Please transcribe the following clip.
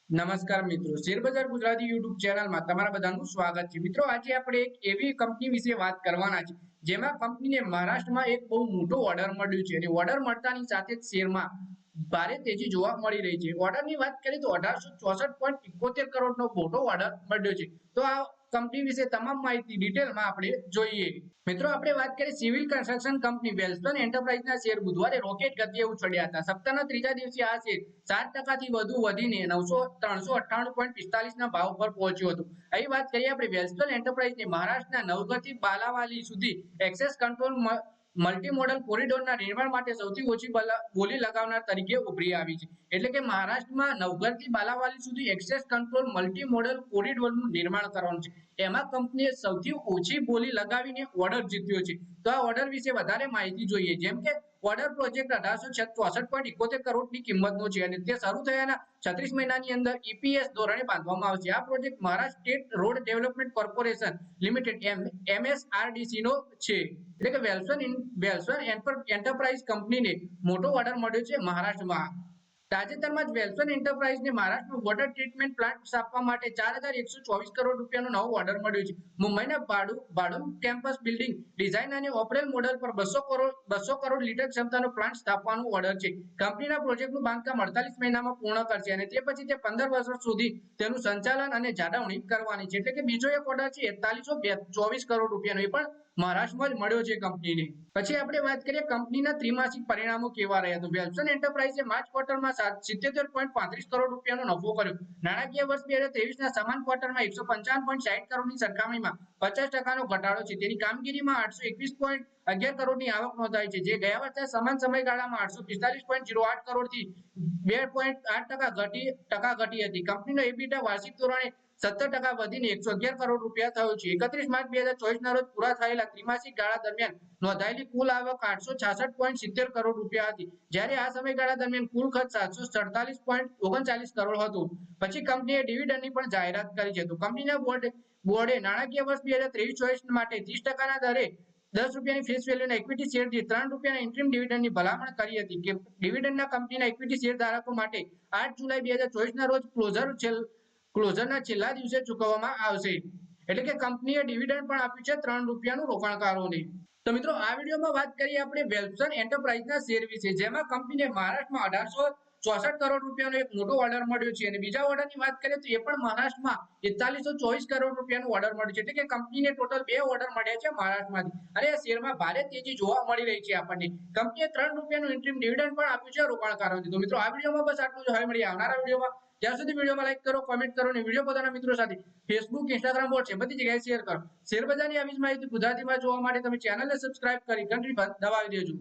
નમસ્કાર મિત્રો, શેરબજાર ગુજરાતી યુટ્યુબ ચેનલમાં તમારા બધાનું સ્વાગત છે. મિત્રો, આજે આપણે એક એવી કંપની વિશે વાત કરવાના છે જેમાં કંપનીને મહારાષ્ટ્રમાં એક બહુ મોટો ઓર્ડર મળ્યું છે અને ઓર્ડર મળતાની સાથે જ શેરમાં ભારે તેજી જોવા મળી રહી છે. ઓર્ડરની વાત કરીએ તો 1864.71 કરોડનો મોટો ઓર્ડર મળ્યો છે. તો આ કંપની વિશે તમામ માહિતી ડિટેલમાં આપણે જોઈએ. મિત્રો, આપણે વાત કરીએ સિવિલ કન્સ્ટ્રક્શન કંપની વેલસ્પન એન્ટરપ્રાઇઝના શેર બુધવારે રોકેટ ગતિએ ઉછળ્યા હતા. સપ્તાહના ત્રીજા દિવસે આ શેર 7% વધુ વધીને 398.45 ના ભાવ પર પહોંચ્યું હતું. અહીં વાત કરીએ આપણે વેલસ્પન એન્ટરપ્રાઇઝને મહારાષ્ટ્રના નવગતિ બાલાવાલી સુધી એક્સેસ કંટ્રોલ મલ્ટી મોડલ કોરિડોરના નિર્માણ માટે સૌથી ઓછી બોલી લગાવનાર તરીકે ઉભરી આવી છે. એટલે કે મહારાષ્ટ્રમાં નવગરથી બાલાવાલી સુધી એક્સેસ કંટ્રોલ મલ્ટી મોડલ કોરિડોરનું નિર્માણ કરવાનું છે. એમાં કંપનીએ સૌથી ઓછી બોલી લગાવીને ઓર્ડર જીત્યો છે. તો આ ઓર્ડર વિશે વધારે માહિતી જોઈએ. જેમ કે ઓર્ડર પ્રોજેક્ટ 1864.71 કરોડની કિંમતનો છે અને તે શરૂ થયાના 36 મહિનાની અંદર ઈપીએસ ધોરણે બાંધવામાં આવશે. આ project Maharashtra state road development corporation limited MSRDC નો છે. એટલે કે વેલસ્પન એન્ટરપ્રાઇઝ કંપનીને મોટો ઓર્ડર મળ્યો છે મહારાષ્ટ્રમાં. તાજેતરમાં જ વેલસ્પન એન્ટરપ્રાઇઝને મહારાષ્ટ્રમાં વોટર ટ્રીટમેન્ટ પ્લાન્ટ સ્થાપવા માટે 4124 કરોડ રૂપિયાનો નવો ઓર્ડર મળ્યો છે. મુંબઈના ભાડુમ કેમ્પસ બિલ્ડિંગ ડિઝાઇન અને ઓપરેલ મોડેલ પર 200 કરોડ લીટર ક્ષમતાનો પ્લાન્ટ સ્થાપવાનો ઓર્ડર છે. કંપનીના પ્રોજેક્ટનું બાંધકામ 48 મહિનામાં પૂર્ણ કરશે અને તે પછી તે 15 વર્ષ સુધી તેનું સંચાલન અને જાળવણી કરવાની છે. એટલે કે બીજો એક ઓર્ડર છે 4124 કરોડ રૂપિયાનો, એ પણ મહારાષ્ટ્રમાં જ મળ્યો છે કંપનીને. પછી આપણે વાત કરીએ કંપનીના ત્રિમાસિક પરિણામો કેવા રહ્યા. તો વેલસ્પન એન્ટરપ્રાઇઝે માર્ચ ક્વાર્ટરમાં 77.35 કરોડ રૂપિયાનો નફો કર્યો. નાણાકીય વર્ષ 2023ના સમાન ક્વાર્ટરમાં 155.60 કરોડની સરખામણીમાં 50%નો ઘટાડો છે. તેની કામગીરીમાં 821.11 કરોડની આવક નોંધાઈ છે, જે ગયા વર્ષે સમાન સમયગાળામાં 845.08 કરોડથી 2.8% ઘટી હતી. કંપનીનો એબીટા વાર્ષિક ધોરણે 17% વધીને 111 કરોડ રૂપિયા થયો છે. 31 માર્ચ 2024 ના રોજ પૂરા થયેલા ત્રિમાસિક ગાળા દરમિયાન નોંધાયેલી કુલ આવક 866.70 કરોડ રૂપિયા હતી, જ્યારે આ સમયગાળા દરમિયાન કુલ ખર્ચ 747.39 કરોડ હતું. પછી કંપનીએ ડિવિડન્ડની પણ જાહેરાત કરી છે. તો કંપનીના બોર્ડે નાણાકીય વર્ષ 2023-24 માટે 30%ના દરે 10 રૂપિયાની ફેસ વેલ્યુના ઇક્વિટી શેર દીઠ 3 રૂપિયાના ઇન્ટરિમ ડિવિડન્ડની ભલામણ કરી હતી. કે ડિવિડન્ડના કંપનીના ઇક્વિટી શેર ધારકો માટે 8 જુલાઈ 2024 ના રોજ ક્લોઝરના છેલ્લા દિવસે ચૂકવવામાં આવશે. એટલે કે કંપનીએ ડિવિડન્ડ પણ આપ્યું છે 3 રૂપિયાનું રોકાણકારોને. તો મિત્રો, આ વિડીયોમાં વાત કરીએ આપણે વેલસ્પન એન્ટરપ્રાઇઝના શેર વિશે, જેમાં કંપનીને મહારાષ્ટ્રમાં 1864 કરોડ રૂપિયાનો એક મોટો ઓર્ડર મળ્યો છે અને બીજા ઓર્ડરની વાત કરીએ તો એ પણ મહારાષ્ટ્રમાં 4124 કરોડ રૂપિયાનો ઓર્ડર મળ્યો છે. એટલે કે કંપનીને ટોટલ 2 ઓર્ડર મળ્યા છે મહારાષ્ટ્રમાંથી અને આ શેરમાં ભારે તેજી જોવા મળી રહી છે આપણને. કંપનીએ 3 રૂપિયાનું ઇન્ટરિમ ડિવિડન્ડ પણ આપ્યું છે રોકાણકારોને. તો મિત્રો, આ વિડીયોમાં બસ આટલું જ. હવે મળીએ આવનારા વિડીયોમાં. ત્યાં સુધી વિડીયોમાં લાઈક કરો, કોમેન્ટ કરો અને વિડીયો પોતાના મિત્રો સાથે ફેસબુક, ઇન્સ્ટાગ્રામ, વોટ્સએપ બધી જગ્યાએ શેર કરો. શેરબજારની આવી જ માહિતી ગુજરાતીમાં જોવા માટે તમે ચેનલને સબસ્ક્રાઇબ કરી ઘંટડી દબાવી દેજો.